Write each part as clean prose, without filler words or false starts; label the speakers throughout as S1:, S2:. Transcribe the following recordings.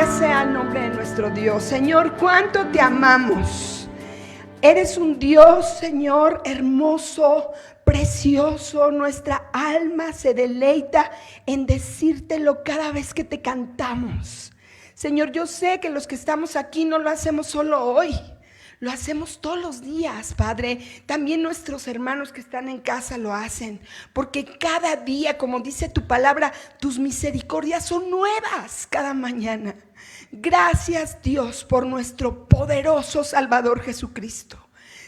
S1: Gloria sea al nombre de nuestro Dios. Señor, cuánto te amamos. Eres un Dios, Señor, hermoso, precioso. Nuestra alma se deleita en decírtelo cada vez que te cantamos. Señor, yo sé que los que estamos aquí no lo hacemos solo hoy. Lo hacemos todos los días, Padre. También nuestros hermanos que están en casa lo hacen. Porque cada día, como dice tu palabra, tus misericordias son nuevas cada mañana. Gracias, Dios, por nuestro poderoso Salvador Jesucristo.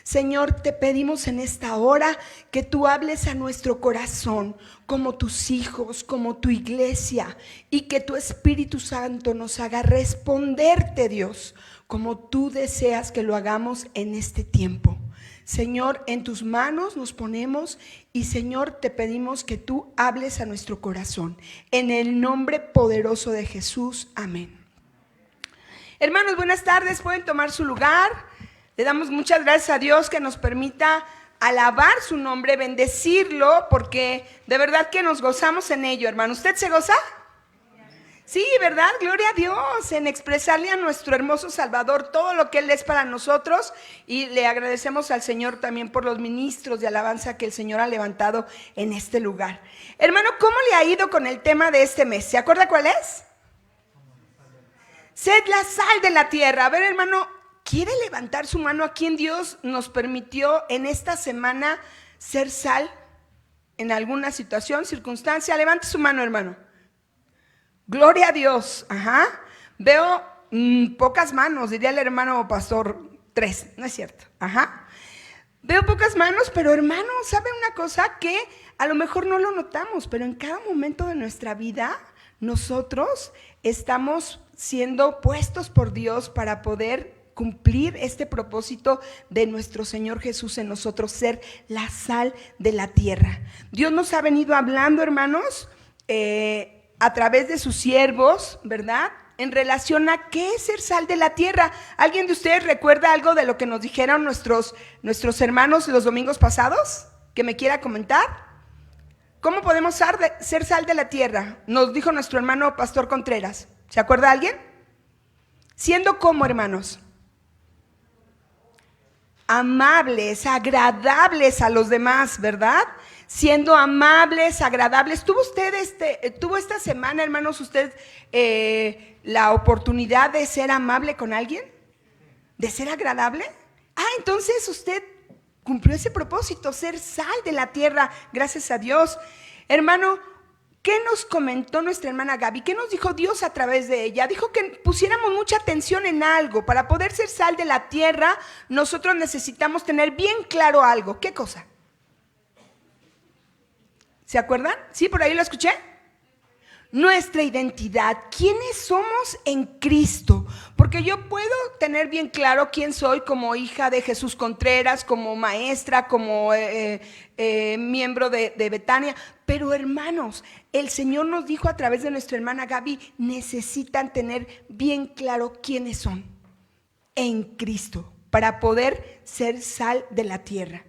S1: Señor, te pedimos en esta hora que tú hables a nuestro corazón como tus hijos, como tu iglesia, y que tu Espíritu Santo nos haga responderte, Dios, como tú deseas que lo hagamos en este tiempo. Señor, en tus manos nos ponemos y, Señor, te pedimos que tú hables a nuestro corazón. En el nombre poderoso de Jesús, amén. Hermanos, buenas tardes, pueden tomar su lugar. Le damos muchas gracias a Dios que nos permita alabar su nombre, bendecirlo, porque de verdad que nos gozamos en ello, hermano. ¿Usted se goza? Sí, ¿verdad? Gloria a Dios en expresarle a nuestro hermoso Salvador todo lo que Él es para nosotros, y le agradecemos al Señor también por los ministros de alabanza que el Señor ha levantado en este lugar. Hermano, ¿cómo le ha ido con el tema de este mes? ¿Se acuerda cuál es? Sed la sal de la tierra. A ver, hermano, ¿quiere levantar su mano a quien Dios nos permitió en esta semana ser sal en alguna situación, circunstancia? Levante su mano, hermano. Gloria a Dios. Ajá. Veo pocas manos, diría el hermano pastor, 3, no es cierto. Ajá. Veo pocas manos, pero hermano, ¿sabe una cosa? Que a lo mejor no lo notamos, pero en cada momento de nuestra vida nosotros estamos siendo puestos por Dios para poder cumplir este propósito de nuestro Señor Jesús en nosotros, ser la sal de la tierra. Dios nos ha venido hablando, hermanos, a través de sus siervos, ¿verdad?, en relación a qué es ser sal de la tierra. ¿Alguien de ustedes recuerda algo de lo que nos dijeron nuestros hermanos los domingos pasados? ¿Que me quiera comentar? ¿Cómo podemos ser sal de la tierra? Nos dijo nuestro hermano Pastor Contreras. ¿Se acuerda alguien? Siendo como, hermanos, amables, agradables a los demás, ¿verdad? Siendo amables, agradables. ¿Tuvo esta semana, hermanos, usted la oportunidad de ser amable con alguien? ¿De ser agradable? Entonces usted cumplió ese propósito, ser sal de la tierra, gracias a Dios. Hermano, ¿qué nos comentó nuestra hermana Gaby? ¿Qué nos dijo Dios a través de ella? Dijo que pusiéramos mucha atención en algo. Para poder ser sal de la tierra, nosotros necesitamos tener bien claro algo. ¿Qué cosa? ¿Se acuerdan? ¿Sí? ¿Por ahí lo escuché? Nuestra identidad, ¿quiénes somos en Cristo? Porque yo puedo tener bien claro quién soy como hija de Jesús Contreras, como maestra, como miembro de Betania, pero hermanos, el Señor nos dijo a través de nuestra hermana Gaby, necesitan tener bien claro quiénes son en Cristo para poder ser sal de la tierra.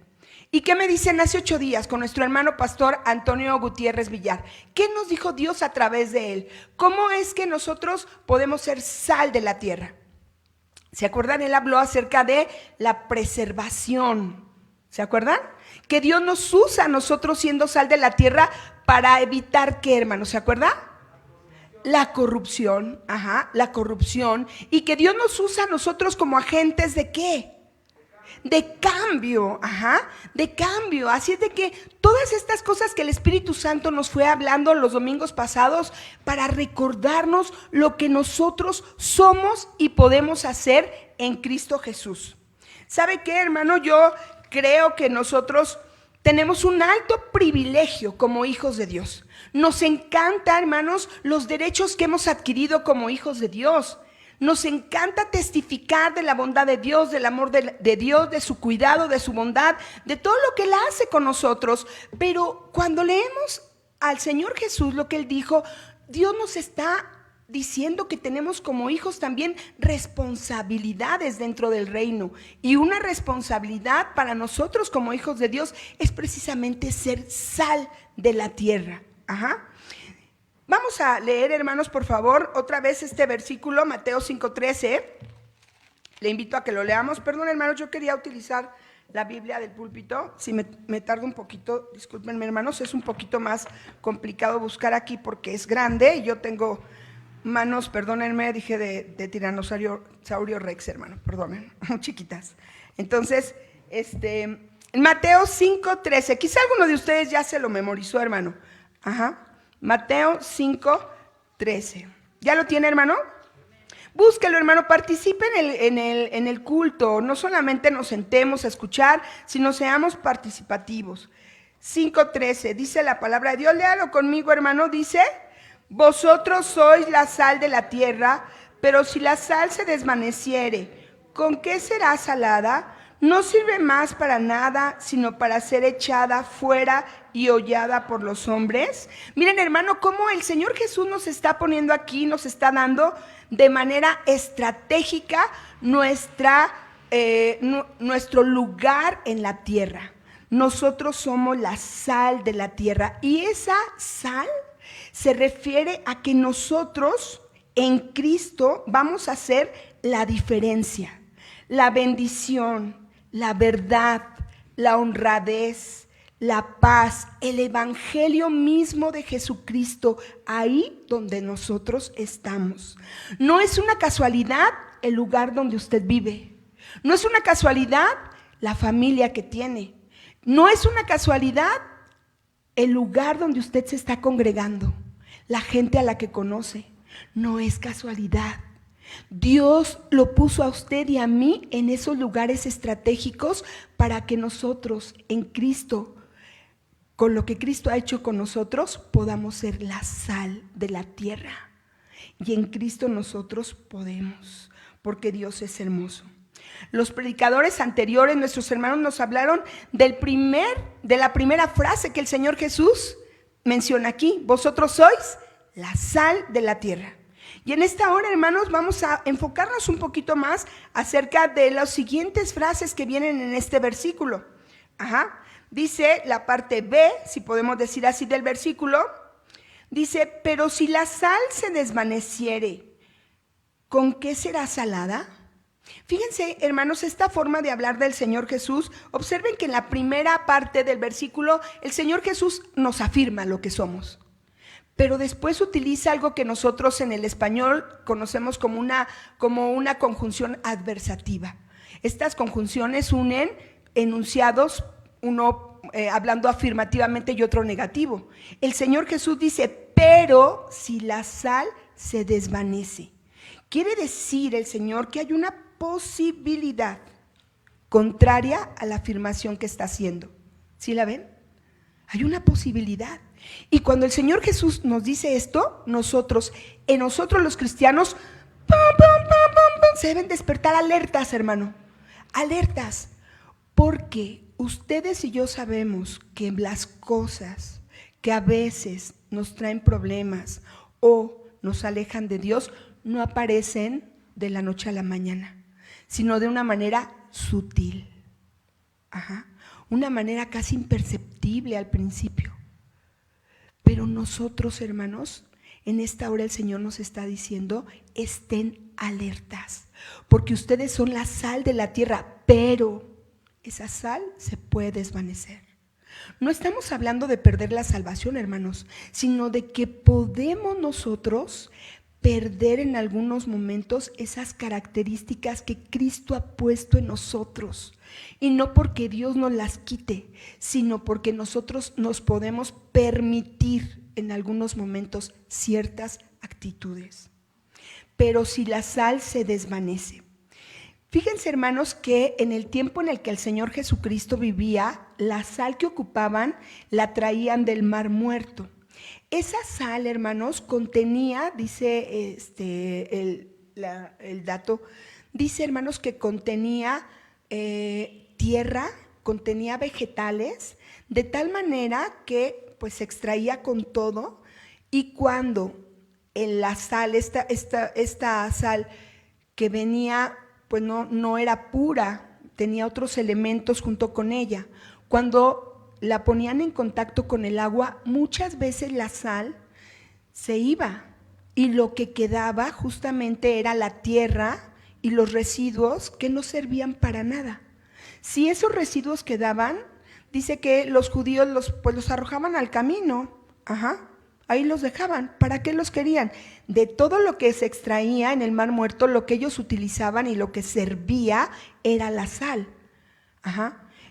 S1: ¿Y qué me dicen hace 8 días con nuestro hermano pastor Antonio Gutiérrez Villar? ¿Qué nos dijo Dios a través de él? ¿Cómo es que nosotros podemos ser sal de la tierra? ¿Se acuerdan? Él habló acerca de la preservación. ¿Se acuerdan? Que Dios nos usa a nosotros siendo sal de la tierra para evitar ¿qué, hermanos? ¿Se acuerdan? La corrupción. La corrupción. Y que Dios nos usa a nosotros como agentes ¿de qué? De cambio, de cambio. Así es de que todas estas cosas que el Espíritu Santo nos fue hablando los domingos pasados para recordarnos lo que nosotros somos y podemos hacer en Cristo Jesús. ¿Sabe qué, hermano? Yo creo que nosotros tenemos un alto privilegio como hijos de Dios. Nos encanta, hermanos, los derechos que hemos adquirido como hijos de Dios. Nos encanta testificar de la bondad de Dios, del amor de Dios, de su cuidado, de su bondad, de todo lo que Él hace con nosotros. Pero cuando leemos al Señor Jesús lo que Él dijo, Dios nos está diciendo que tenemos como hijos también responsabilidades dentro del reino. Y una responsabilidad para nosotros como hijos de Dios es precisamente ser sal de la tierra. Vamos a leer, hermanos, por favor, otra vez este versículo, Mateo 5:13. Le invito a que lo leamos. Perdón, hermanos, yo quería utilizar la Biblia del púlpito. Si me tardo un poquito, discúlpenme, hermanos, es un poquito más complicado buscar aquí porque es grande y yo tengo manos, perdónenme, dije de tiranosaurio rex, hermano, perdonen, chiquitas. Entonces, Mateo 5:13, quizá alguno de ustedes ya se lo memorizó, hermano. Ajá. Mateo 5:13. ¿Ya lo tiene, hermano? Búsquelo, hermano, participe en el culto. No solamente nos sentemos a escuchar, sino seamos participativos. 5:13, dice la palabra de Dios. Léalo conmigo, hermano. Dice: vosotros sois la sal de la tierra, pero si la sal se desvaneciere, ¿con qué será salada? No sirve más para nada, sino para ser echada fuera y hollada por los hombres. Miren, hermano, cómo el Señor Jesús nos está poniendo aquí, nos está dando de manera estratégica nuestro lugar en la tierra. Nosotros somos la sal de la tierra, y esa sal se refiere a que nosotros en Cristo vamos a hacer la diferencia, la bendición, la verdad, la honradez, la paz, el evangelio mismo de Jesucristo, ahí donde nosotros estamos. No es una casualidad el lugar donde usted vive. No es una casualidad la familia que tiene. No es una casualidad el lugar donde usted se está congregando, la gente a la que conoce. No es casualidad. Dios lo puso a usted y a mí en esos lugares estratégicos para que nosotros en Cristo, con lo que Cristo ha hecho con nosotros, podamos ser la sal de la tierra. Y en Cristo nosotros podemos, porque Dios es hermoso. Los predicadores anteriores, nuestros hermanos, nos hablaron de la primera frase que el Señor Jesús menciona aquí: vosotros sois la sal de la tierra. Y en esta hora, hermanos, vamos a enfocarnos un poquito más acerca de las siguientes frases que vienen en este versículo. Ajá. Dice la parte B, si podemos decir así, del versículo. Dice: pero si la sal se desvaneciere, ¿con qué será salada? Fíjense, hermanos, esta forma de hablar del Señor Jesús. Observen que en la primera parte del versículo el Señor Jesús nos afirma lo que somos, pero después utiliza algo que nosotros en el español conocemos como una conjunción adversativa. Estas conjunciones unen enunciados, uno hablando afirmativamente y otro negativo. El Señor Jesús dice: pero si la sal se desvanece. Quiere decir el Señor que hay una posibilidad contraria a la afirmación que está haciendo. ¿Sí la ven? Hay una posibilidad. Y cuando el Señor Jesús nos dice esto, en nosotros los cristianos, se deben despertar alertas, hermano. Alertas. Porque ustedes y yo sabemos que las cosas que a veces nos traen problemas o nos alejan de Dios no aparecen de la noche a la mañana, sino de una manera sutil. Ajá. Una manera casi imperceptible al principio. Pero nosotros, hermanos, en esta hora el Señor nos está diciendo: estén alertas, porque ustedes son la sal de la tierra, pero esa sal se puede desvanecer. No estamos hablando de perder la salvación, hermanos, sino de que podemos nosotros perder en algunos momentos esas características que Cristo ha puesto en nosotros. Y no porque Dios nos las quite, sino porque nosotros nos podemos permitir en algunos momentos ciertas actitudes. Pero si la sal se desvanece. Fíjense, hermanos, que en el tiempo en el que el Señor Jesucristo vivía, la sal que ocupaban la traían del Mar Muerto. Esa sal, hermanos, contenía, dice el dato, dice, hermanos, que contenía tierra, contenía vegetales, de tal manera que pues se extraía con todo. Y cuando en la sal, esta sal que venía, pues no era pura, tenía otros elementos junto con ella. Cuando la ponían en contacto con el agua, muchas veces la sal se iba. Y lo que quedaba justamente era la tierra y los residuos que no servían para nada. Si esos residuos quedaban, dice que los judíos los arrojaban al camino. Ahí los dejaban. ¿Para qué los querían? De todo lo que se extraía en el Mar Muerto, lo que ellos utilizaban y lo que servía era la sal.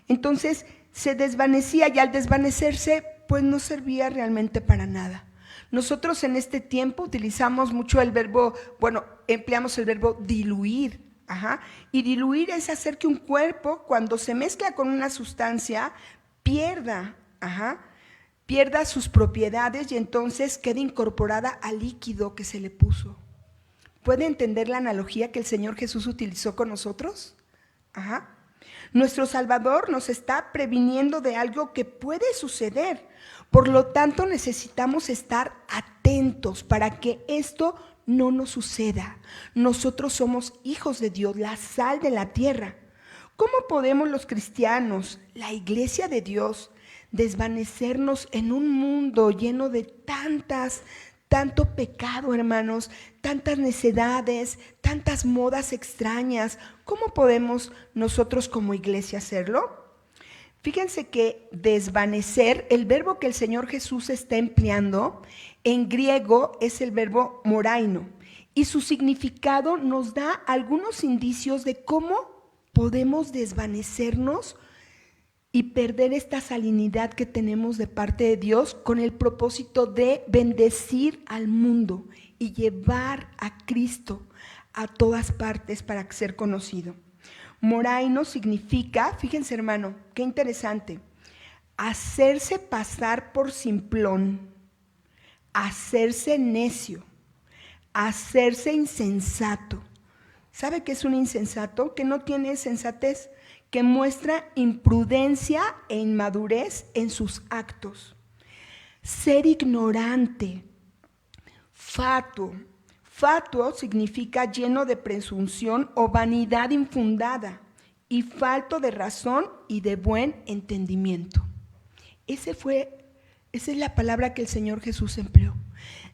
S1: Entonces se desvanecía y al desvanecerse, pues no servía realmente para nada. Nosotros en este tiempo utilizamos mucho el verbo, empleamos el verbo diluir. Y diluir es hacer que un cuerpo, cuando se mezcla con una sustancia, pierda sus propiedades y entonces queda incorporada al líquido que se le puso. ¿Puede entender la analogía que el Señor Jesús utilizó con nosotros? Nuestro Salvador nos está previniendo de algo que puede suceder. Por lo tanto, necesitamos estar atentos para que esto no nos suceda. Nosotros somos hijos de Dios, la sal de la tierra. ¿Cómo podemos los cristianos, la iglesia de Dios, desvanecernos en un mundo lleno de tanto pecado, hermanos, tantas necedades, tantas modas extrañas? ¿Cómo podemos nosotros como iglesia hacerlo? Fíjense que desvanecer, el verbo que el Señor Jesús está empleando, en griego es el verbo moraino, y su significado nos da algunos indicios de cómo podemos desvanecernos y perder esta salinidad que tenemos de parte de Dios con el propósito de bendecir al mundo y llevar a Cristo a todas partes para ser conocido. Moraino significa, fíjense hermano, qué interesante, hacerse pasar por simplón, hacerse necio, hacerse insensato. ¿Sabe qué es un insensato? Que no tiene sensatez, que muestra imprudencia e inmadurez en sus actos. Ser ignorante, fatuo. Fatuo significa lleno de presunción o vanidad infundada y falto de razón y de buen entendimiento. Esa es la palabra que el Señor Jesús empleó.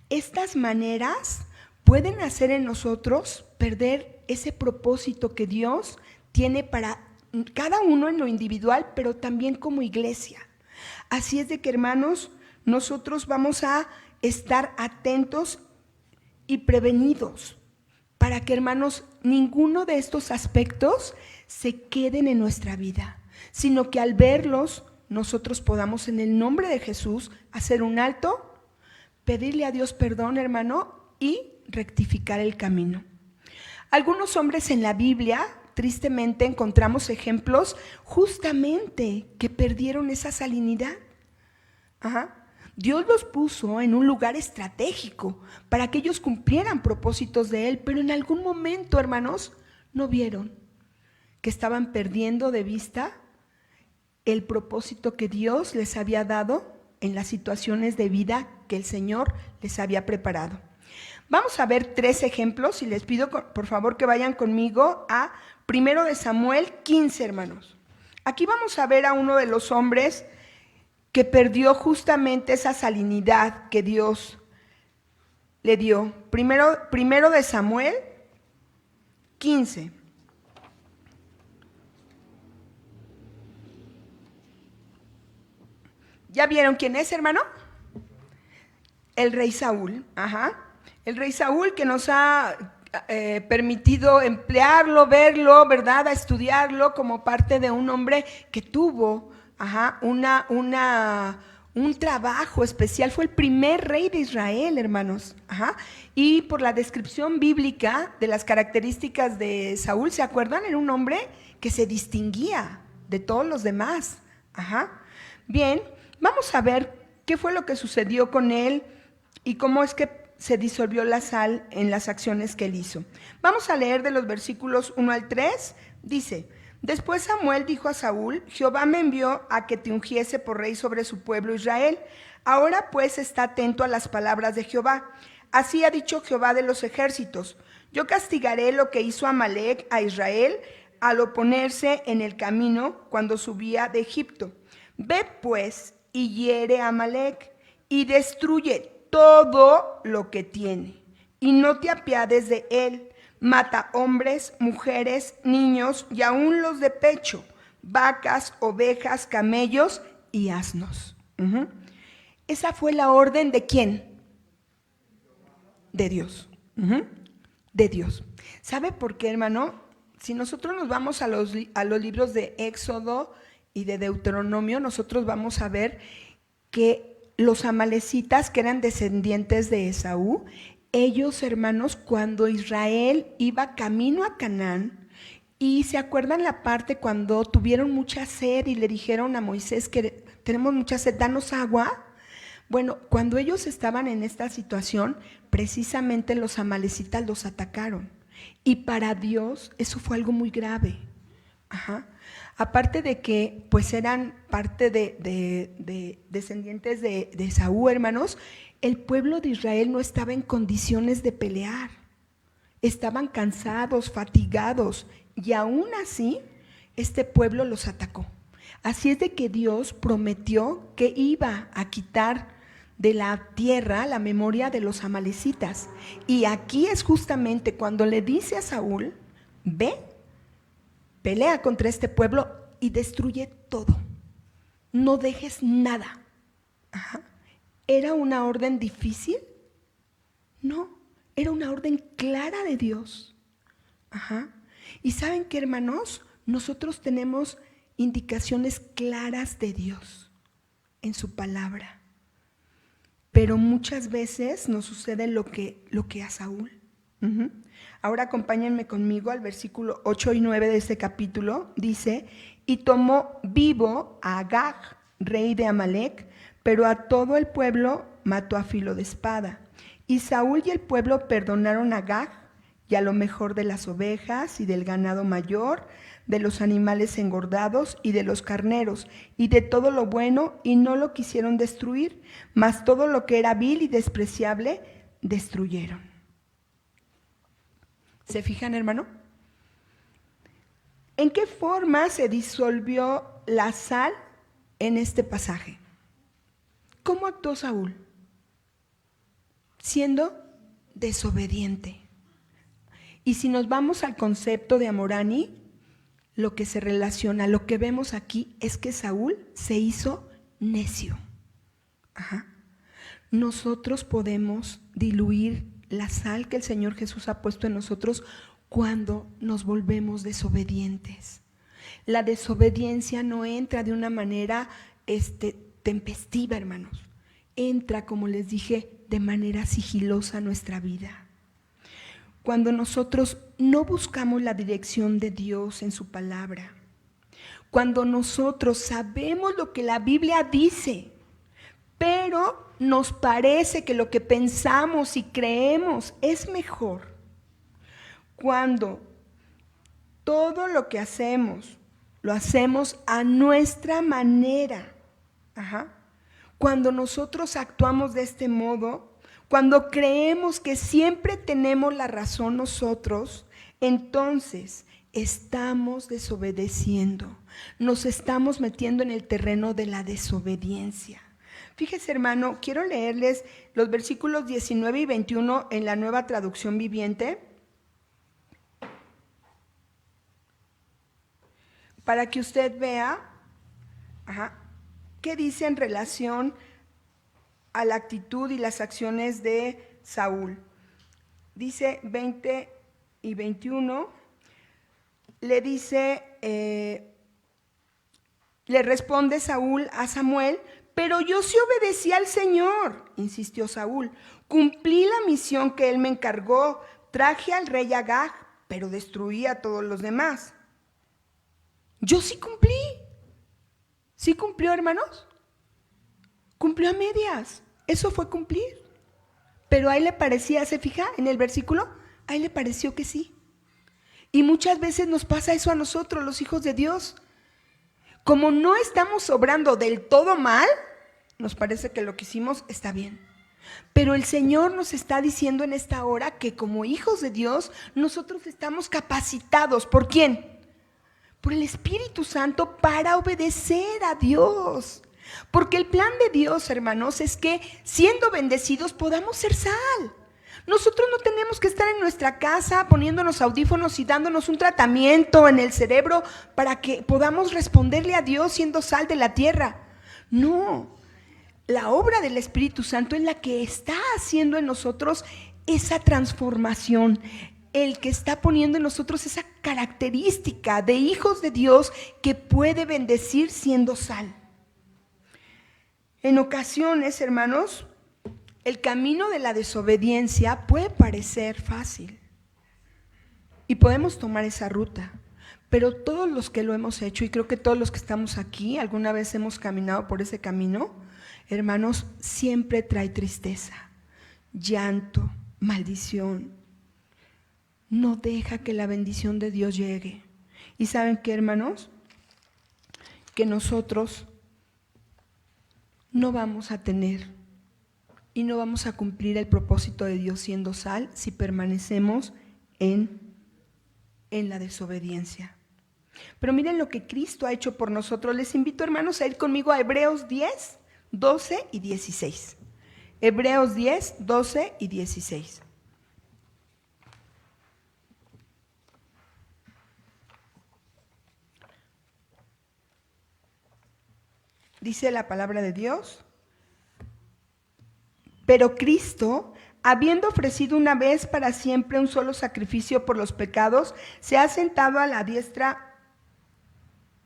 S1: Estas maneras pueden hacer en nosotros perder ese propósito que Dios tiene para cada uno en lo individual, pero también como iglesia. Así es de que, hermanos, nosotros vamos a estar atentos y prevenidos para que, hermanos, ninguno de estos aspectos se queden en nuestra vida, sino que al verlos nosotros podamos en el nombre de Jesús hacer un alto, pedirle a Dios perdón, hermano, y rectificar el camino. Algunos hombres en la Biblia, tristemente, encontramos ejemplos justamente que perdieron esa salinidad. Dios los puso en un lugar estratégico para que ellos cumplieran propósitos de Él, pero en algún momento, hermanos, no vieron que estaban perdiendo de vista el propósito que Dios les había dado en las situaciones de vida que el Señor les había preparado. Vamos a ver 3 ejemplos y les pido por favor que vayan conmigo a 1 de Samuel 15, hermanos. Aquí vamos a ver a uno de los hombres que perdió justamente esa salinidad que Dios le dio. Primero de Samuel 15. ¿Ya vieron quién es, hermano? El rey Saúl. El rey Saúl que nos ha permitido emplearlo, verlo, ¿verdad? A estudiarlo como parte de un hombre que tuvo un trabajo especial. Fue el primer rey de Israel, hermanos. Y por la descripción bíblica de las características de Saúl, ¿se acuerdan? Era un hombre que se distinguía de todos los demás. Bien, vamos a ver qué fue lo que sucedió con él y cómo es que se disolvió la sal en las acciones que él hizo. Vamos a leer de los versículos 1 al 3. Dice: Después Samuel dijo a Saúl: Jehová me envió a que te ungiese por rey sobre su pueblo Israel. Ahora pues está atento a las palabras de Jehová. Así ha dicho Jehová de los ejércitos: Yo castigaré lo que hizo Amalec a Israel al oponerse en el camino cuando subía de Egipto. Ve pues y hiere a Amalec y destruye todo lo que tiene y no te apiades de él. Mata hombres, mujeres, niños y aún los de pecho, vacas, ovejas, camellos y asnos. Esa fue la orden ¿de quién? De Dios. De Dios. ¿Sabe por qué, hermano? Si nosotros nos vamos a los libros de Éxodo y de Deuteronomio, nosotros vamos a ver que los amalecitas, que eran descendientes de Esaú, ellos, hermanos, cuando Israel iba camino a Canaán, y se acuerdan la parte cuando tuvieron mucha sed y le dijeron a Moisés que tenemos mucha sed, danos agua. Bueno, cuando ellos estaban en esta situación, precisamente los amalecitas los atacaron. Y para Dios eso fue algo muy grave. Aparte de que pues eran parte de descendientes de Esaú, hermanos, el pueblo de Israel no estaba en condiciones de pelear. Estaban cansados, fatigados, y aún así este pueblo los atacó. Así es de que Dios prometió que iba a quitar de la tierra la memoria de los amalecitas. Y aquí es justamente cuando le dice a Saúl, ve, pelea contra este pueblo y destruye todo. No dejes nada. ¿Era una orden difícil? No, era una orden clara de Dios. ¿Y saben qué, hermanos? Nosotros tenemos indicaciones claras de Dios en su palabra. Pero muchas veces nos sucede lo que a Saúl. Ahora acompáñenme conmigo al versículo 8 y 9 de este capítulo. Dice, y tomó vivo a Agag, rey de Amalec, pero a todo el pueblo mató a filo de espada. Y Saúl y el pueblo perdonaron a Agag y a lo mejor de las ovejas y del ganado mayor, de los animales engordados y de los carneros, y de todo lo bueno, y no lo quisieron destruir, mas todo lo que era vil y despreciable destruyeron. ¿Se fijan, hermano? ¿En qué forma se disolvió la sal en este pasaje? ¿Cómo actuó Saúl? Siendo desobediente. Y si nos vamos al concepto de Amorani, lo que se relaciona, lo que vemos aquí es que Saúl se hizo necio. Nosotros podemos diluir la sal que el Señor Jesús ha puesto en nosotros cuando nos volvemos desobedientes. La desobediencia no entra de una manera tempestiva, hermanos. Entra, como les dije, de manera sigilosa a nuestra vida. Cuando nosotros no buscamos la dirección de Dios en su palabra, cuando nosotros sabemos lo que la Biblia dice, pero nos parece que lo que pensamos y creemos es mejor, cuando todo lo que hacemos, lo hacemos a nuestra manera, cuando nosotros actuamos de este modo, cuando creemos que siempre tenemos la razón nosotros, entonces estamos desobedeciendo, nos estamos metiendo en el terreno de la desobediencia. Fíjese, hermano, quiero leerles los versículos 19 y 21 en la Nueva Traducción Viviente, para que usted vea qué dice en relación a la actitud y las acciones de Saúl. Dice 20 y 21, le dice, le responde Saúl a Samuel, pero yo sí obedecí al Señor, insistió Saúl, cumplí la misión que él me encargó, traje al rey Agag, pero destruí a todos los demás. Yo sí cumplí. ¿Sí cumplió, hermanos? Cumplió a medias. Eso fue cumplir. Pero a él le parecía, ¿se fija en el versículo? A él le pareció que sí. Y muchas veces nos pasa eso a nosotros, los hijos de Dios. Como no estamos obrando del todo mal, nos parece que lo que hicimos está bien. Pero el Señor nos está diciendo en esta hora que como hijos de Dios, nosotros estamos capacitados. ¿Por quién? Por el Espíritu Santo para obedecer a Dios, Porque el plan de Dios, hermanos, es que siendo bendecidos podamos ser sal. Nosotros no tenemos que estar en nuestra casa poniéndonos audífonos y dándonos un tratamiento en el cerebro para que podamos responderle a Dios siendo sal de la tierra. No, la obra del Espíritu Santo es la que está haciendo en nosotros esa transformación, el que está poniendo en nosotros esa característica de hijos de Dios que puede bendecir siendo sal. En ocasiones, hermanos, el camino de la desobediencia puede parecer fácil y podemos tomar esa ruta, pero todos los que lo hemos hecho, y creo que todos los que estamos aquí alguna vez hemos caminado por ese camino, hermanos, siempre trae tristeza, llanto, maldición. No deja que la bendición de Dios llegue. ¿Y saben qué, hermanos? Que nosotros no vamos a tener y no vamos a cumplir el propósito de Dios siendo sal si permanecemos en la desobediencia. Pero miren lo que Cristo ha hecho por nosotros. Les invito, hermanos, a ir conmigo a Hebreos 10, 12 y 16. Hebreos 10, 12 y 16. Dice la palabra de Dios: pero Cristo, habiendo ofrecido una vez para siempre un solo sacrificio por los pecados, se ha sentado a la diestra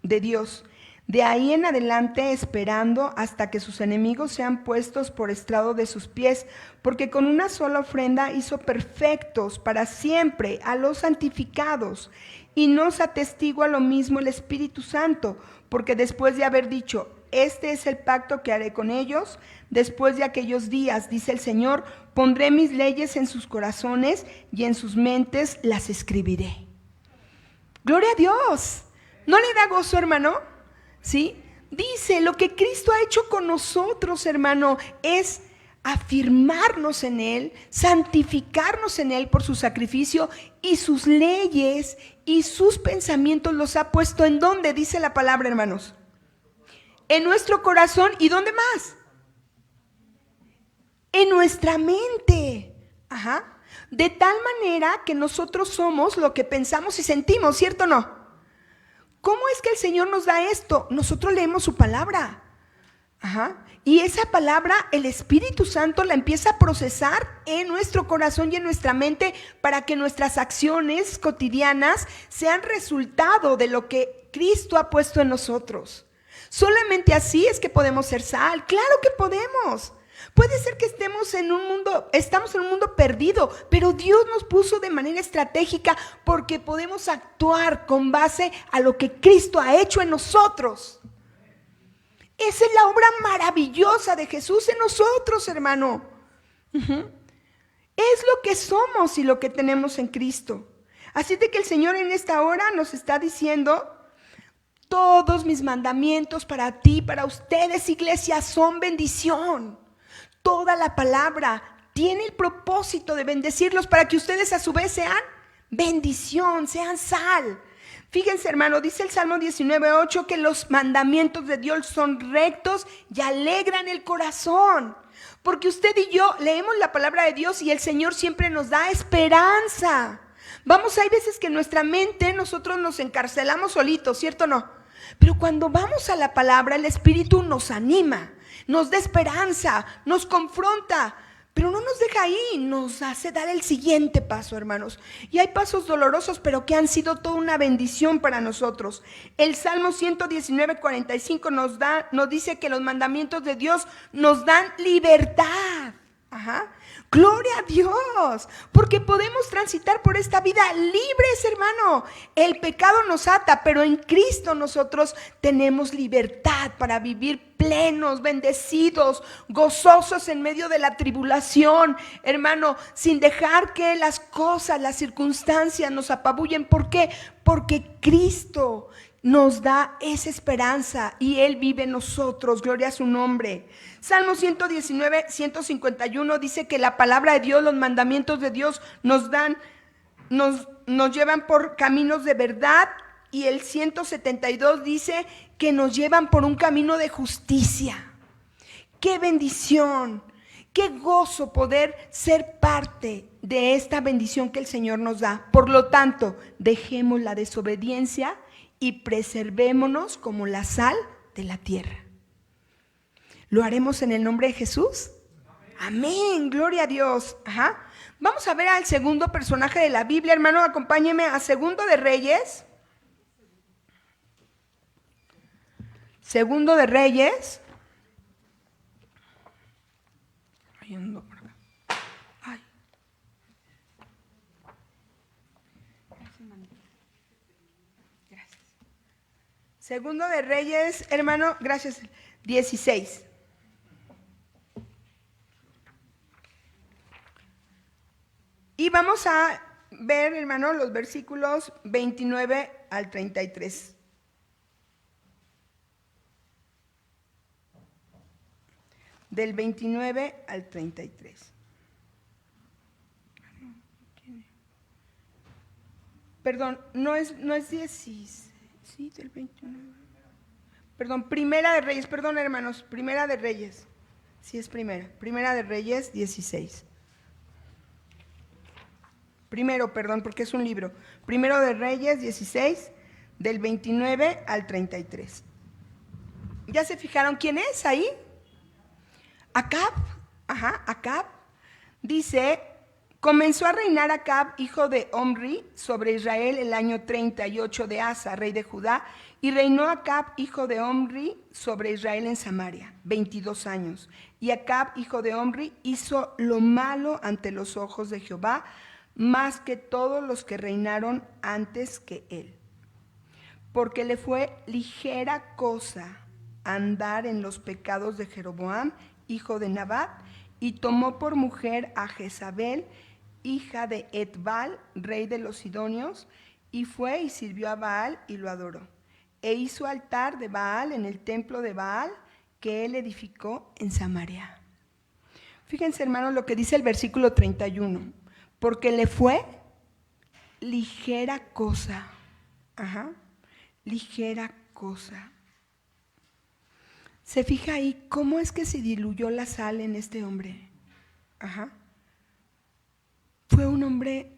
S1: de Dios. De ahí en adelante esperando hasta que sus enemigos sean puestos por estrado de sus pies, porque con una sola ofrenda hizo perfectos para siempre a los santificados. Y nos atestigua lo mismo el Espíritu Santo, porque después de haber dicho: este es el pacto que haré con ellos, después de aquellos días, dice el Señor, pondré mis leyes en sus corazones y en sus mentes las escribiré. ¡Gloria a Dios! ¿No le da gozo, hermano? ¿Sí? Dice, lo que Cristo ha hecho con nosotros, hermano, es afirmarnos en Él, santificarnos en Él por su sacrificio, y sus leyes y sus pensamientos los ha puesto ¿en dónde? Dice la palabra, hermanos. En nuestro corazón. ¿Y dónde más? En nuestra mente. Ajá. De tal manera que nosotros somos lo que pensamos y sentimos, ¿cierto o no? ¿Cómo es que el Señor nos da esto? Nosotros leemos su palabra. Ajá. Y esa palabra, el Espíritu Santo la empieza a procesar en nuestro corazón y en nuestra mente para que nuestras acciones cotidianas sean resultado de lo que Cristo ha puesto en nosotros. Solamente así es que podemos ser sal. Claro que podemos. Puede ser que estamos en un mundo perdido, pero Dios nos puso de manera estratégica porque podemos actuar con base a lo que Cristo ha hecho en nosotros. Esa es la obra maravillosa de Jesús en nosotros, hermano. Es lo que somos y lo que tenemos en Cristo. Así de que el Señor en esta hora nos está diciendo: todos mis mandamientos para ti, para ustedes, iglesia, son bendición. Toda la palabra tiene el propósito de bendecirlos para que ustedes a su vez sean bendición, sean sal. Fíjense, hermano, dice el Salmo 19:8 que los mandamientos de Dios son rectos y alegran el corazón. Porque usted y yo leemos la palabra de Dios y el Señor siempre nos da esperanza. Vamos, hay veces que en nuestra mente nosotros nos encarcelamos solitos, ¿cierto o no? Pero cuando vamos a la palabra, el Espíritu nos anima, nos da esperanza, nos confronta, pero no nos deja ahí, nos hace dar el siguiente paso, hermanos. Y hay pasos dolorosos, pero que han sido toda una bendición para nosotros. El Salmo 119:45 nos dice que los mandamientos de Dios nos dan libertad. Ajá. Gloria a Dios, porque podemos transitar por esta vida libres, hermano. El pecado nos ata, pero en Cristo nosotros tenemos libertad para vivir plenos, bendecidos, gozosos en medio de la tribulación, hermano, sin dejar que las cosas, las circunstancias nos apabullen. ¿Por qué? Porque Cristo nos da esa esperanza y Él vive en nosotros. Gloria a su nombre. Salmo 119:151 dice que la palabra de Dios, los mandamientos de Dios nos llevan por caminos de verdad y el 172 dice que nos llevan por un camino de justicia. ¡Qué bendición! ¡Qué gozo poder ser parte de esta bendición que el Señor nos da! Por lo tanto, dejemos la desobediencia y preservémonos como la sal de la tierra. ¿Lo haremos en el nombre de Jesús? Amén, gloria a Dios. Ajá. Vamos a ver al segundo personaje de la Biblia, hermano, acompáñeme a Segundo de Reyes. Segundo de Reyes. Ay, ando por acá. Ay. Gracias. Segundo de Reyes, hermano, gracias. 16. Y vamos a ver, hermano, los versículos 29 al 33. Del 29 al 33. Perdón, no es 16, sí, del 29. Perdón, Primera de Reyes, perdón, hermanos, Primera de Reyes. Sí, es Primera de Reyes 16. Primero, perdón, porque es un libro. Primero de Reyes 16, del 29 al 33. ¿Ya se fijaron quién es ahí? Acab. Acab. Dice, comenzó a reinar Acab, hijo de Omri, sobre Israel el año 38 de Asa, rey de Judá, y reinó Acab, hijo de Omri, sobre Israel en Samaria, 22 años. Y Acab, hijo de Omri, hizo lo malo ante los ojos de Jehová, más que todos los que reinaron antes que él. Porque le fue ligera cosa andar en los pecados de Jeroboam, hijo de Nabat, y tomó por mujer a Jezabel, hija de Etbal, rey de los Sidonios, y fue y sirvió a Baal y lo adoró. E hizo altar de Baal en el templo de Baal que él edificó en Samaria. Fíjense, hermanos, lo que dice el versículo 31. Porque le fue ligera cosa. Ligera cosa. ¿Se fija ahí cómo es que se diluyó la sal en este hombre? Fue un hombre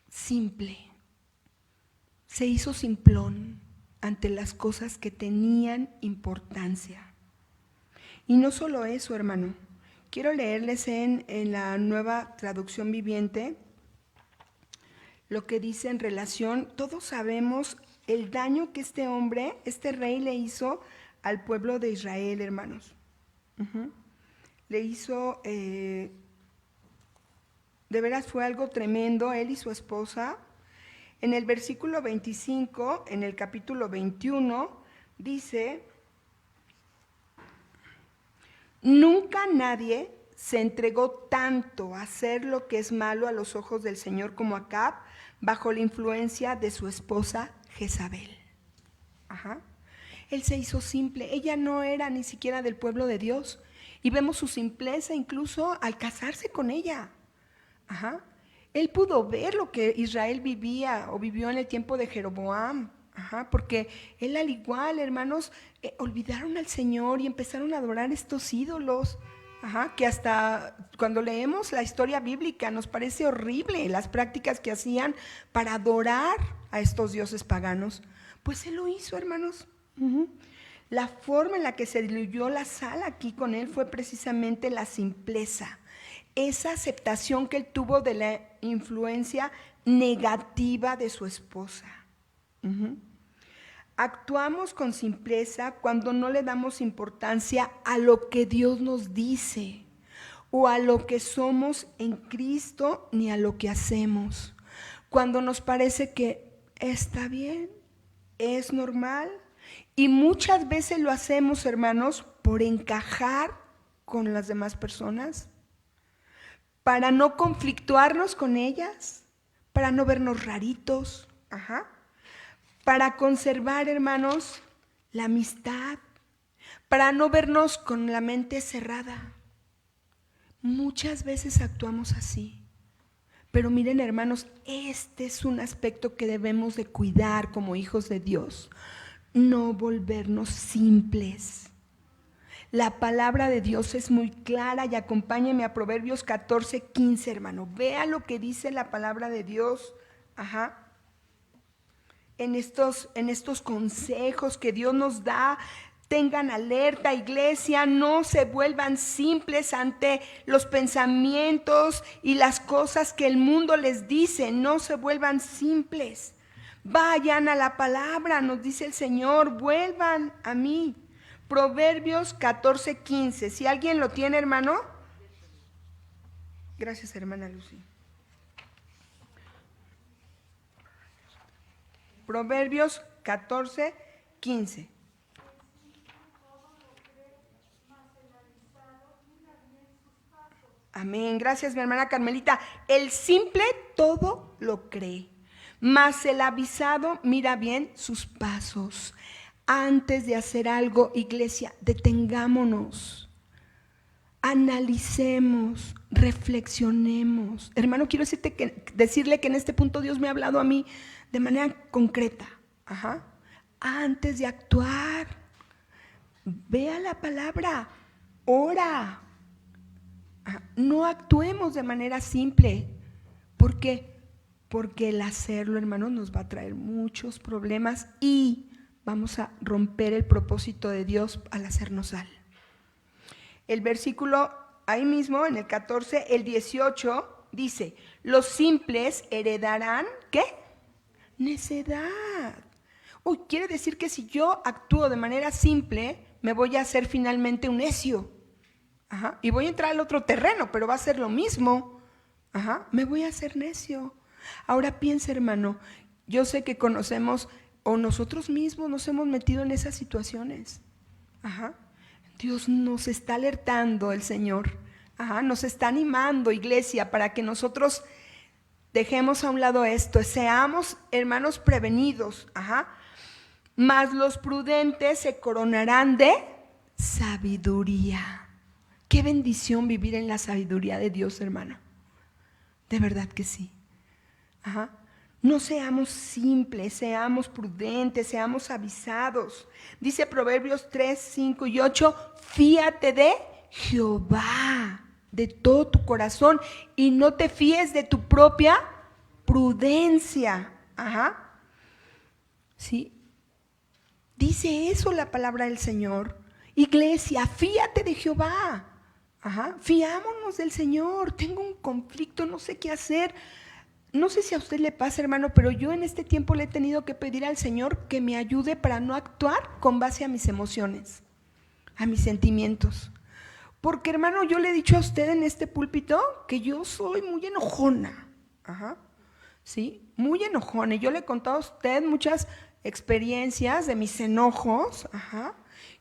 S1: simple. Se hizo simplón ante las cosas que tenían importancia. Y no solo eso, hermano. Quiero leerles en la Nueva Traducción Viviente lo que dice en relación, todos sabemos el daño que este hombre, este rey le hizo al pueblo de Israel, hermanos. Le hizo, de veras fue algo tremendo, él y su esposa. En el versículo 25, en el capítulo 21, dice, nunca nadie se entregó tanto a hacer lo que es malo a los ojos del Señor como Acab, bajo la influencia de su esposa Jezabel. Él se hizo simple, ella no era ni siquiera del pueblo de Dios. Y vemos su simpleza incluso al casarse con ella. Él pudo ver lo que Israel vivía o vivió en el tiempo de Jeroboam. Porque él al igual, hermanos, olvidaron al Señor y empezaron a adorar estos ídolos. Que hasta cuando leemos la historia bíblica nos parece horrible las prácticas que hacían para adorar a estos dioses paganos. Pues él lo hizo, hermanos. La forma en la que se diluyó la sal aquí con él fue precisamente la simpleza, esa aceptación que él tuvo de la influencia negativa de su esposa. Actuamos con simpleza cuando no le damos importancia a lo que Dios nos dice o a lo que somos en Cristo ni a lo que hacemos. Cuando nos parece que está bien, es normal y muchas veces lo hacemos, hermanos, por encajar con las demás personas, para no conflictuarnos con ellas, para no vernos raritos, para conservar, hermanos, la amistad, para no vernos con la mente cerrada. Muchas veces actuamos así, Pero miren, hermanos, este es un aspecto que debemos de cuidar como hijos de Dios. No volvernos simples. La palabra de Dios es muy clara y acompáñeme a Proverbios 14:15, hermano. Vea lo que dice la palabra de Dios. En estos consejos que Dios nos da. Tengan alerta, iglesia, no se vuelvan simples ante los pensamientos y las cosas que el mundo les dice. No se vuelvan simples. Vayan a la palabra, nos dice el Señor, vuelvan a mí. Proverbios 14:15. Si alguien lo tiene, hermano. Gracias, hermana Lucy. Proverbios 14:15. Amén. Gracias, mi hermana Carmelita. El simple todo lo cree, mas el avisado mira bien sus pasos. Antes de hacer algo, iglesia, detengámonos, analicemos, reflexionemos. Hermano, quiero decirle que en este punto Dios me ha hablado a mí de manera concreta. Antes de actuar, vea la palabra, ora. No actuemos de manera simple. ¿Por qué? Porque el hacerlo, hermanos, nos va a traer muchos problemas y vamos a romper el propósito de Dios al hacernos sal. El versículo ahí mismo, en el 14, el 18, dice: los simples heredarán, ¿qué? Necedad. Quiere decir que si yo actúo de manera simple, me voy a hacer finalmente un necio. Y voy a entrar al otro terreno, pero va a ser lo mismo. Me voy a hacer necio. Ahora piensa, hermano, yo sé que conocemos o nosotros mismos nos hemos metido en esas situaciones. Dios nos está alertando, el Señor. Nos está animando, iglesia, para que nosotros dejemos a un lado esto, seamos, hermanos, prevenidos. Mas los prudentes se coronarán de sabiduría. Qué bendición vivir en la sabiduría de Dios, hermano. De verdad que sí. No seamos simples, seamos prudentes, seamos avisados. Dice Proverbios 3, 5 y 8, fíate de Jehová de todo tu corazón y no te fíes de tu propia prudencia. ¿Sí? Dice eso la palabra del Señor. Iglesia, fíate de Jehová. Fiámonos del Señor. Tengo un conflicto, no sé qué hacer. No sé si a usted le pasa, hermano, pero yo en este tiempo le he tenido que pedir al Señor que me ayude para no actuar con base a mis emociones, a mis sentimientos. Porque, hermano, yo le he dicho a usted en este púlpito que yo soy muy enojona. ¿Sí? Muy enojona. Y yo le he contado a usted muchas experiencias de mis enojos,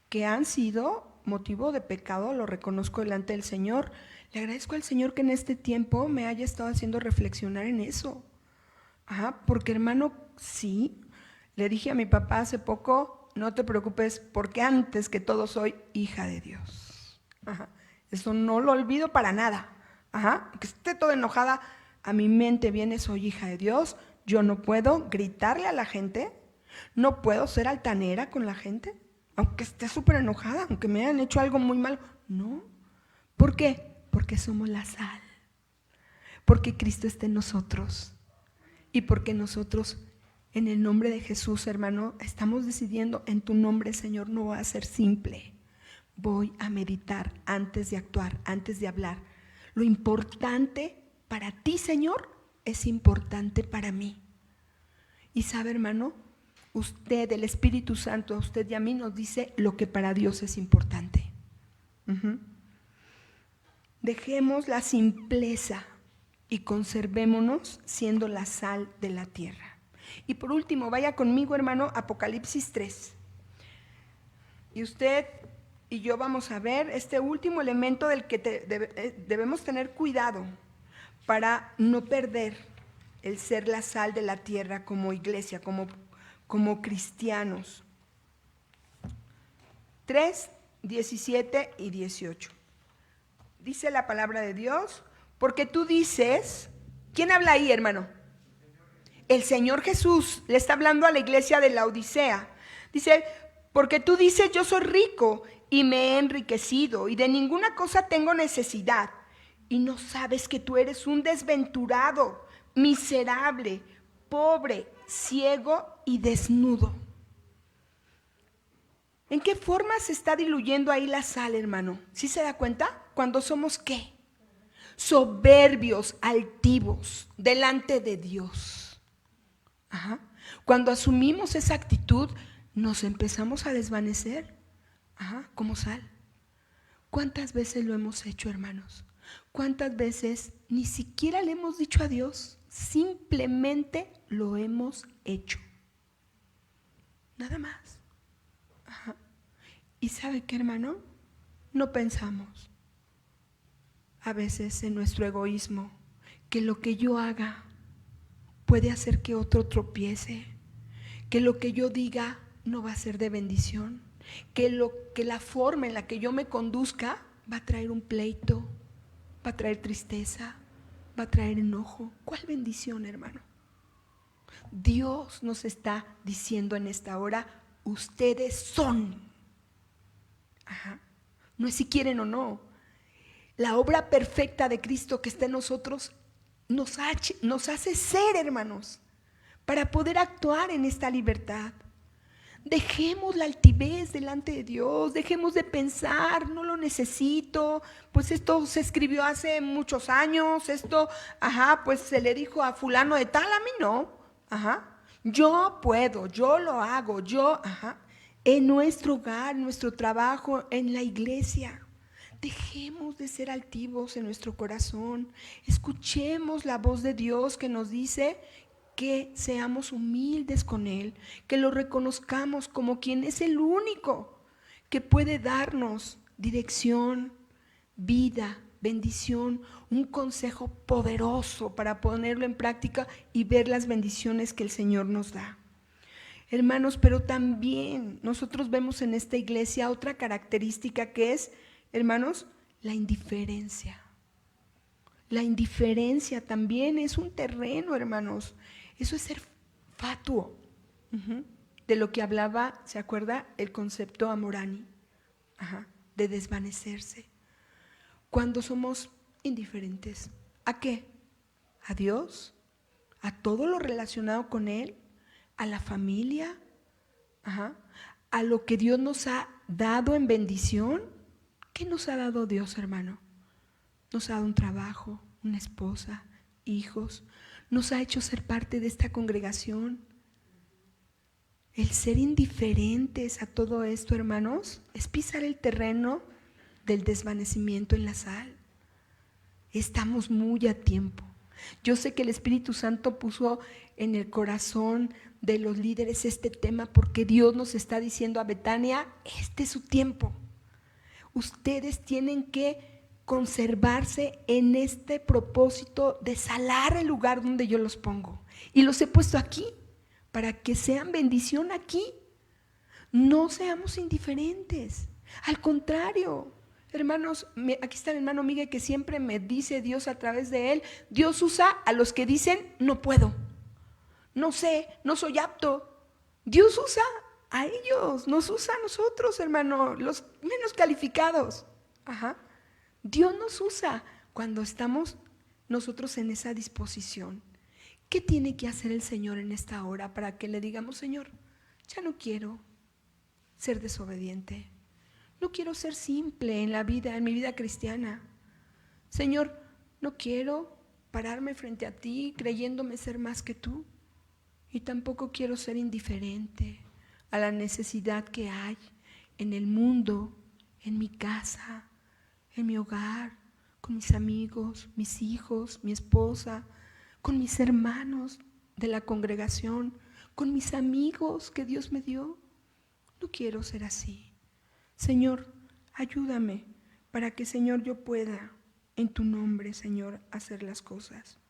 S1: que han sido motivo de pecado, lo reconozco delante del Señor. Le agradezco al Señor que en este tiempo me haya estado haciendo reflexionar en eso. Porque, hermano, sí, le dije a mi papá hace poco, no te preocupes, porque antes que todo soy hija de Dios. Eso no lo olvido para nada. Que esté toda enojada, a mi mente viene, soy hija de Dios, yo no puedo gritarle a la gente, no puedo ser altanera con la gente, aunque esté súper enojada, aunque me hayan hecho algo muy malo. No. ¿Por qué? Porque somos la sal. Porque Cristo está en nosotros. Y porque nosotros, en el nombre de Jesús, hermano, estamos decidiendo, en tu nombre, Señor, no va a ser simple. Voy a meditar antes de actuar, antes de hablar. Lo importante para ti, Señor, es importante para mí. Y sabe, hermano, usted, el Espíritu Santo, a usted y a mí nos dice lo que para Dios es importante. Dejemos la simpleza y conservémonos siendo la sal de la tierra. Y por último, vaya conmigo, hermano, Apocalipsis 3. Y usted y yo vamos a ver este último elemento del que debemos tener cuidado para no perder el ser la sal de la tierra como iglesia, como cristianos. 3, 17 y 18. Dice la palabra de Dios, porque tú dices, ¿Quién habla ahí, hermano? El Señor Jesús le está hablando a la iglesia de la Odisea. Dice, porque tú dices, yo soy rico y me he enriquecido y de ninguna cosa tengo necesidad. Y no sabes que tú eres un desventurado, miserable, pobre, ciego y desnudo. ¿En qué forma se está diluyendo ahí la sal, hermano? ¿Sí se da cuenta? Cuando somos ¿qué? Soberbios, altivos, delante de Dios. Ajá. Cuando asumimos esa actitud, nos empezamos a desvanecer. Ajá, como sal. ¿Cuántas veces lo hemos hecho, hermanos? ¿Cuántas veces ni siquiera le hemos dicho a Dios? Simplemente lo hemos hecho. Nada más. Ajá. ¿Y sabe qué, hermano? No pensamos a veces en nuestro egoísmo que lo que yo haga puede hacer que otro tropiece, que lo que yo diga no va a ser de bendición, que la forma en la que yo me conduzca va a traer un pleito, va a traer tristeza, va a traer enojo. ¿Cuál bendición, hermano? Dios nos está diciendo en esta hora, ustedes son. Ajá. No es si quieren o no. La obra perfecta de Cristo que está en nosotros nos hace ser, hermanos, para poder actuar en esta libertad. Dejemos la altivez delante de Dios, dejemos de pensar, no lo necesito, pues esto se escribió hace muchos años, esto, pues se le dijo a fulano de tal, a mí no, yo puedo, yo lo hago, en nuestro hogar, en nuestro trabajo, en la iglesia. Dejemos de ser altivos en nuestro corazón, escuchemos la voz de Dios que nos dice que seamos humildes con Él, que lo reconozcamos como quien es el único que puede darnos dirección, vida, bendición, un consejo poderoso para ponerlo en práctica y ver las bendiciones que el Señor nos da. Hermanos, pero también nosotros vemos en esta iglesia otra característica que es, hermanos, la indiferencia. La indiferencia también es un terreno, hermanos. Eso es ser fatuo. De lo que hablaba, ¿se acuerda? El concepto Amorani, de desvanecerse. Cuando somos indiferentes, ¿a qué? ¿A Dios? ¿A todo lo relacionado con Él? ¿A la familia? ¿A lo que Dios nos ha dado en bendición? ¿Qué nos ha dado Dios, hermano? Nos ha dado un trabajo, una esposa, hijos. Nos ha hecho ser parte de esta congregación. El ser indiferentes a todo esto, hermanos, es pisar el terreno del desvanecimiento en la sal. Estamos muy a tiempo. Yo sé que el Espíritu Santo puso en el corazón de los líderes este tema porque Dios nos está diciendo a Betania, este es su tiempo. Ustedes tienen que conservarse en este propósito de salar el lugar donde yo los pongo. Y los he puesto aquí, para que sean bendición aquí. No seamos indiferentes. Al contrario, hermanos, aquí está el hermano Miguel que siempre me dice Dios a través de él, Dios usa a los que dicen, no puedo, no sé, no soy apto. Dios usa a ellos, nos usa a nosotros, hermano, los menos calificados. Dios nos usa cuando estamos nosotros en esa disposición. ¿Qué tiene que hacer el Señor en esta hora para que le digamos, Señor, ya no quiero ser desobediente, no quiero ser simple en la vida, en mi vida cristiana? Señor, no quiero pararme frente a ti creyéndome ser más que tú y tampoco quiero ser indiferente a la necesidad que hay en el mundo, en mi casa, en mi hogar, con mis amigos, mis hijos, mi esposa, con mis hermanos de la congregación, con mis amigos que Dios me dio. No quiero ser así. Señor, ayúdame para que, Señor, yo pueda, en tu nombre, Señor, hacer las cosas.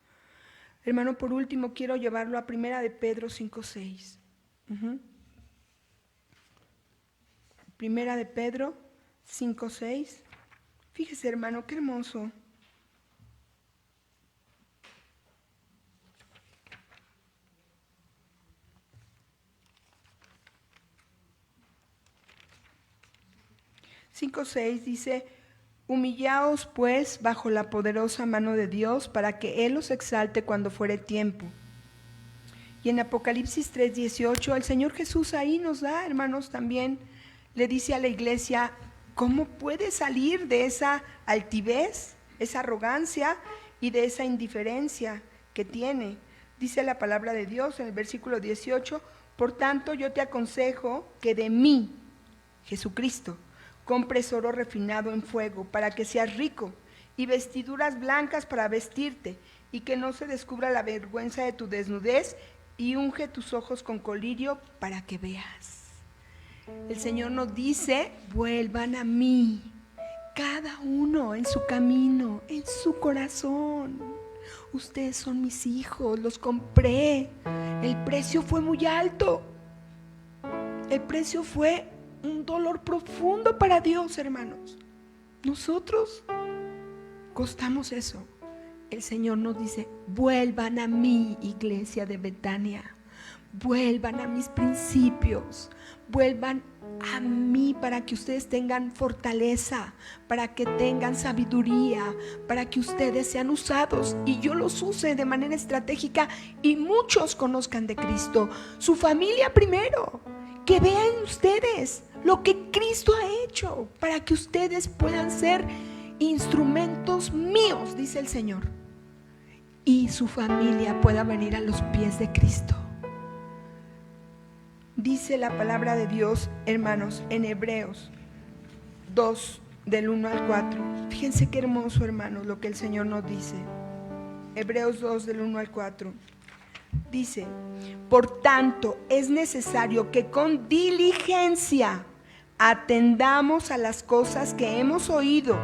S1: Hermano, por último, quiero llevarlo a 1 de Pedro 5:6. 1 de Pedro 5:6. Fíjese, hermano, qué hermoso. 5:6 dice: humillaos pues bajo la poderosa mano de Dios para que Él os exalte cuando fuere tiempo. Y en Apocalipsis 3:18 el Señor Jesús ahí nos da, hermanos, también le dice a la iglesia cómo puede salir de esa altivez, esa arrogancia y de esa indiferencia que tiene. Dice la palabra de Dios en el versículo 18: por tanto yo te aconsejo que de mí, Jesucristo, compres oro refinado en fuego para que seas rico, y vestiduras blancas para vestirte, y que no se descubra la vergüenza de tu desnudez, y unge tus ojos con colirio para que veas. El Señor nos dice: vuelvan a mí, cada uno en su camino, en su corazón. Ustedes son mis hijos, los compré. El precio fue muy alto. El precio fue un dolor profundo para Dios, hermanos. Nosotros costamos eso. El Señor nos dice: vuelvan a mí, iglesia de Betania. Vuelvan a mis principios. Vuelvan a mí para que ustedes tengan fortaleza, para que tengan sabiduría, para que ustedes sean usados y yo los use de manera estratégica y muchos conozcan de Cristo. Su familia primero, que vean ustedes lo que Cristo ha hecho para que ustedes puedan ser instrumentos míos, dice el Señor, y su familia pueda venir a los pies de Cristo. Dice la palabra de Dios, hermanos, en Hebreos 2, del 1 al 4. Fíjense qué hermoso, hermanos, lo que el Señor nos dice. Hebreos 2, del 1 al 4. Dice: por tanto, es necesario que con diligencia atendamos a las cosas que hemos oído,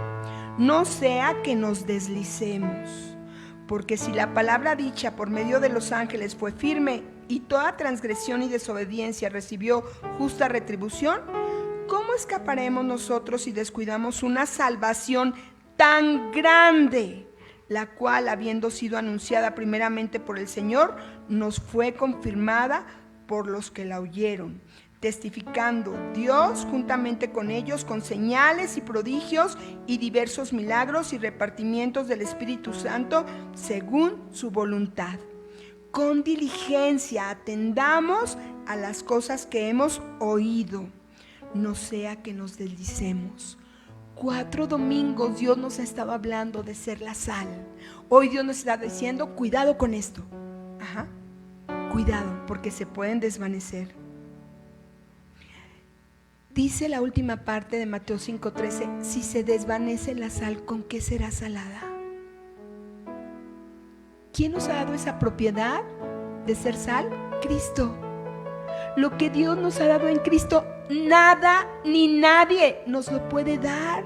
S1: no sea que nos deslicemos. Porque si la palabra dicha por medio de los ángeles fue firme, y toda transgresión y desobediencia recibió justa retribución, ¿cómo escaparemos nosotros si descuidamos una salvación tan grande, la cual, habiendo sido anunciada primeramente por el Señor, nos fue confirmada por los que la oyeron, testificando Dios juntamente con ellos con señales y prodigios y diversos milagros y repartimientos del Espíritu Santo según su voluntad? Con diligencia atendamos a las cosas que hemos oído, no sea que nos deslicemos. 4 domingos Dios nos ha estado hablando de ser la sal. Hoy Dios nos está diciendo: cuidado con esto. Cuidado, porque se pueden desvanecer. Dice la última parte de Mateo 5:13: si se desvanece la sal, ¿con qué será salada? ¿Quién nos ha dado esa propiedad de ser sal? Cristo. Lo que Dios nos ha dado en Cristo, nada ni nadie nos lo puede dar.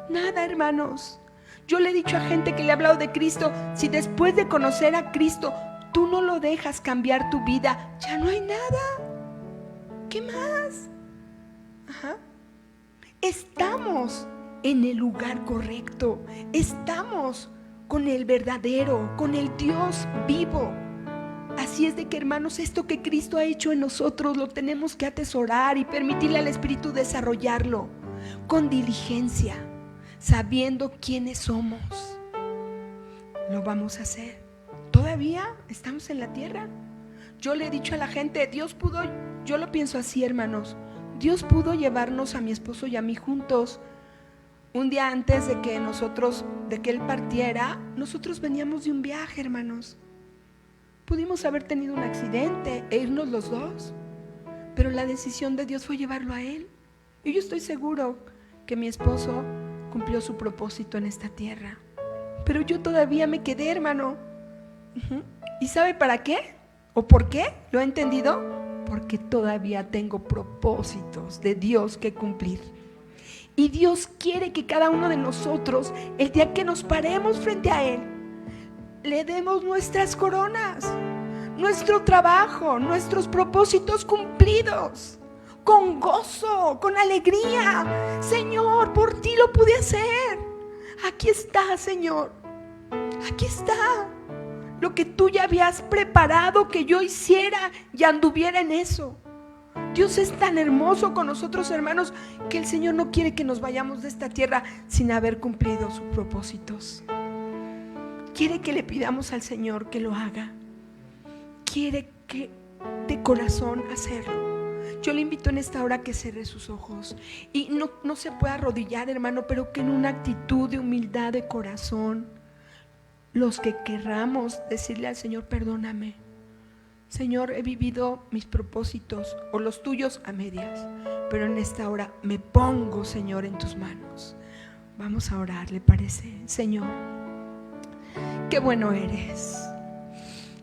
S1: Nada, hermanos. Yo le he dicho a gente que le he hablado de Cristo: si después de conocer a Cristo tú no lo dejas cambiar tu vida, ya no hay nada. ¿Qué más? Estamos en el lugar correcto. Estamos con el verdadero, con el Dios vivo. Así es de que, hermanos, esto que Cristo ha hecho en nosotros lo tenemos que atesorar y permitirle al Espíritu desarrollarlo con diligencia, sabiendo quiénes somos. Lo vamos a hacer. Todavía estamos en la tierra. Yo le he dicho a la gente: Dios pudo, yo lo pienso así, hermanos, Dios pudo llevarnos a mi esposo y a mí juntos. Un día antes de que Él partiera, nosotros veníamos de un viaje, hermanos. Pudimos haber tenido un accidente e irnos los dos, pero la decisión de Dios fue llevarlo a Él. Y yo estoy seguro que mi esposo cumplió su propósito en esta tierra. Pero yo todavía me quedé, hermano. ¿Y sabe para qué? ¿O por qué? ¿Lo he entendido? Porque todavía tengo propósitos de Dios que cumplir. Y Dios quiere que cada uno de nosotros, el día que nos paremos frente a Él, le demos nuestras coronas, nuestro trabajo, nuestros propósitos cumplidos, con gozo, con alegría. Señor, por ti lo pude hacer. Aquí está, Señor. Aquí está lo que tú ya habías preparado que yo hiciera y anduviera en eso. Dios es tan hermoso con nosotros, hermanos, que el Señor no quiere que nos vayamos de esta tierra sin haber cumplido sus propósitos. Quiere que le pidamos al Señor que lo haga. Quiere que de corazón hacerlo. Yo le invito en esta hora que cierre sus ojos y no se pueda arrodillar, hermano, pero que en una actitud de humildad de corazón, los que querramos decirle al Señor: perdóname, Señor, he vivido mis propósitos o los tuyos a medias, pero en esta hora me pongo, Señor, en tus manos. Vamos a orar, ¿le parece? Señor, qué bueno eres.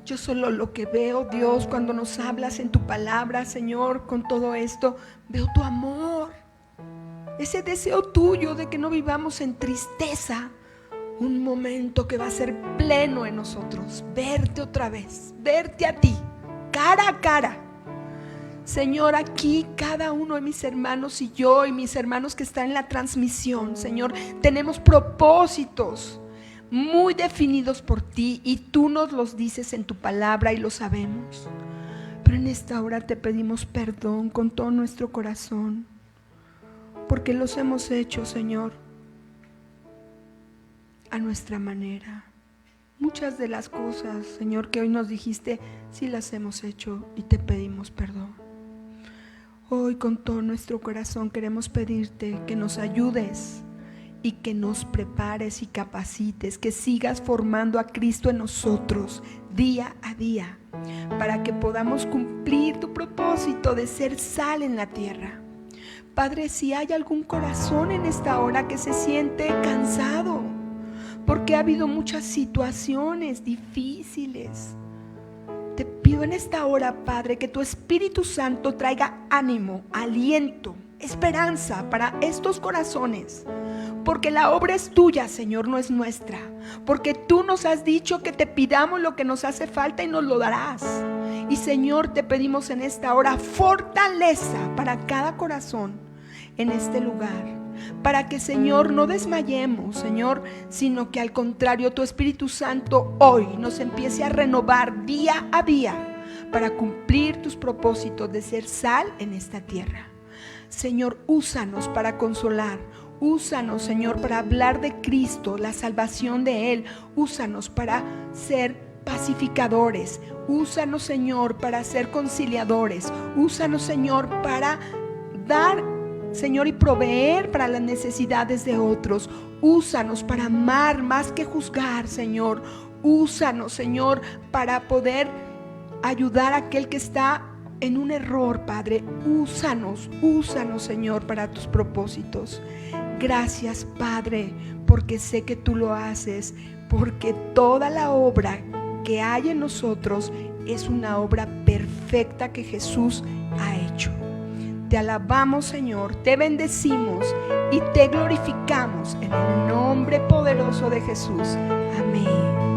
S1: Yo solo lo que veo, Dios, cuando nos hablas en tu palabra, Señor, con todo esto, veo tu amor, ese deseo tuyo de que no vivamos en tristeza. Un momento que va a ser pleno en nosotros, verte otra vez, verte a ti, cara a cara. Señor, aquí cada uno de mis hermanos y yo y mis hermanos que están en la transmisión, Señor, tenemos propósitos muy definidos por ti y tú nos los dices en tu palabra y lo sabemos. Pero en esta hora te pedimos perdón con todo nuestro corazón, porque los hemos hecho, Señor, a nuestra manera. Muchas de las cosas, Señor, que hoy nos dijiste, sí las hemos hecho y te pedimos perdón. Hoy con todo nuestro corazón queremos pedirte que nos ayudes y que nos prepares y capacites, que sigas formando a Cristo en nosotros día a día, para que podamos cumplir tu propósito de ser sal en la tierra. Padre, si hay algún corazón en esta hora que se siente cansado, porque ha habido muchas situaciones difíciles, te pido en esta hora, Padre, que tu Espíritu Santo traiga ánimo, aliento, esperanza para estos corazones, porque la obra es tuya, Señor, no es nuestra, porque tú nos has dicho que te pidamos lo que nos hace falta y nos lo darás. Y Señor, te pedimos en esta hora fortaleza para cada corazón en este lugar, para que, Señor, no desmayemos, Señor, sino que al contrario, tu Espíritu Santo hoy nos empiece a renovar día a día para cumplir tus propósitos de ser sal en esta tierra. Señor, úsanos para consolar, úsanos, Señor, para hablar de Cristo, la salvación de Él, úsanos para ser pacificadores, úsanos, Señor, para ser conciliadores, úsanos, Señor, para dar, Señor, y proveer para las necesidades de otros. Úsanos para amar más que juzgar, Señor. Úsanos, Señor, para poder ayudar a aquel que está en un error, Padre. Úsanos, Señor, para tus propósitos. Gracias, Padre, porque sé que tú lo haces, porque toda la obra que hay en nosotros es una obra perfecta que Jesús ha hecho. Te alabamos, Señor, te bendecimos y te glorificamos en el nombre poderoso de Jesús. Amén.